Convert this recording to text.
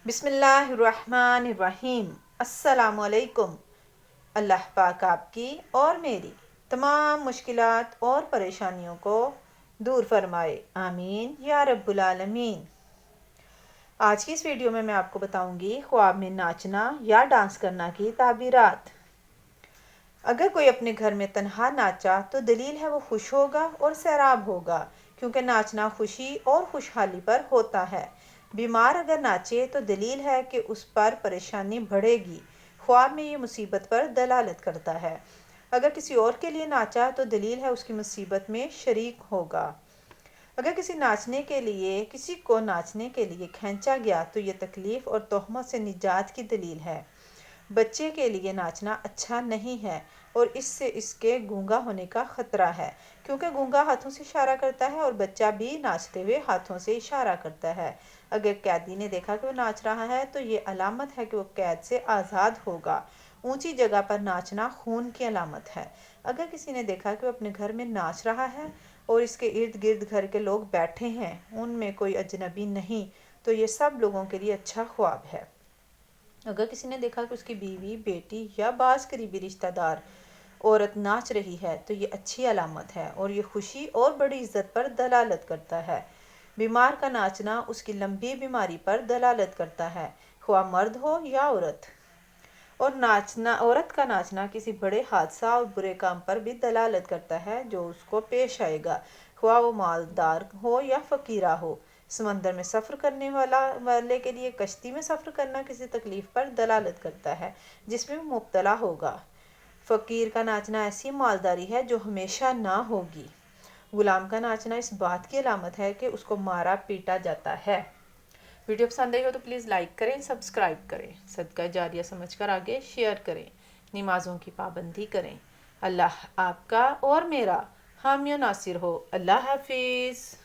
بسم اللہ الرحمن الرحیم۔ السلام علیکم۔ اللہ پاک آپ کی اور میری تمام مشکلات اور پریشانیوں کو دور فرمائے، آمین یا رب العالمین۔ آج کی اس ویڈیو میں آپ کو بتاؤں گی خواب میں ناچنا یا ڈانس کرنا کی تعبیرات۔ اگر کوئی اپنے گھر میں تنہا ناچا تو دلیل ہے وہ خوش ہوگا اور سیراب ہوگا، کیونکہ ناچنا خوشی اور خوشحالی پر ہوتا ہے۔ بیمار اگر ناچے تو دلیل ہے کہ اس پر پریشانی بڑھے گی، خواب میں یہ مصیبت پر دلالت کرتا ہے۔ اگر کسی اور کے لیے ناچا تو دلیل ہے اس کی مصیبت میں شریک ہوگا۔ اگر کسی کو ناچنے کے لیے کھینچا گیا تو یہ تکلیف اور تہمت سے نجات کی دلیل ہے۔ بچے کے لیے ناچنا اچھا نہیں ہے اور اس سے اس کے گونگا ہونے کا خطرہ ہے، کیونکہ گونگا ہاتھوں سے اشارہ کرتا ہے اور بچہ بھی ناچتے ہوئے ہاتھوں سے اشارہ کرتا ہے۔ اگر قیدی نے دیکھا کہ وہ ناچ رہا ہے تو یہ علامت ہے کہ وہ قید سے آزاد ہوگا۔ اونچی جگہ پر ناچنا خون کی علامت ہے۔ اگر کسی نے دیکھا کہ وہ اپنے گھر میں ناچ رہا ہے اور اس کے ارد گرد گھر کے لوگ بیٹھے ہیں، ان میں کوئی اجنبی نہیں، تو یہ سب لوگوں کے لیے اچھا خواب ہے۔ اگر کسی نے دیکھا کہ اس کی بیوی، بیٹی یا بعض قریبی رشتہ دار عورت ناچ رہی ہے تو یہ اچھی علامت ہے اور یہ خوشی اور بڑی عزت پر دلالت کرتا ہے۔ بیمار کا ناچنا اس کی لمبی بیماری پر دلالت کرتا ہے، خواہ مرد ہو یا عورت۔ اور عورت کا ناچنا کسی بڑے حادثہ اور برے کام پر بھی دلالت کرتا ہے جو اس کو پیش آئے گا، خواہ وہ مالدار ہو یا فقیرہ ہو۔ سمندر میں سفر کرنے والے کے لیے کشتی میں سفر کرنا کسی تکلیف پر دلالت کرتا ہے جس میں وہ مبتلا ہوگا۔ فقیر کا ناچنا ایسی مالداری ہے جو ہمیشہ نہ ہوگی۔ غلام کا ناچنا اس بات کی علامت ہے کہ اس کو مارا پیٹا جاتا ہے۔ ویڈیو پسند آئی ہو تو پلیز لائک کریں، سبسکرائب کریں، صدقہ جاریہ سمجھ کر آگے شیئر کریں، نمازوں کی پابندی کریں۔ اللہ آپ کا اور میرا حامی و ناصر ہو۔ اللہ حافظ۔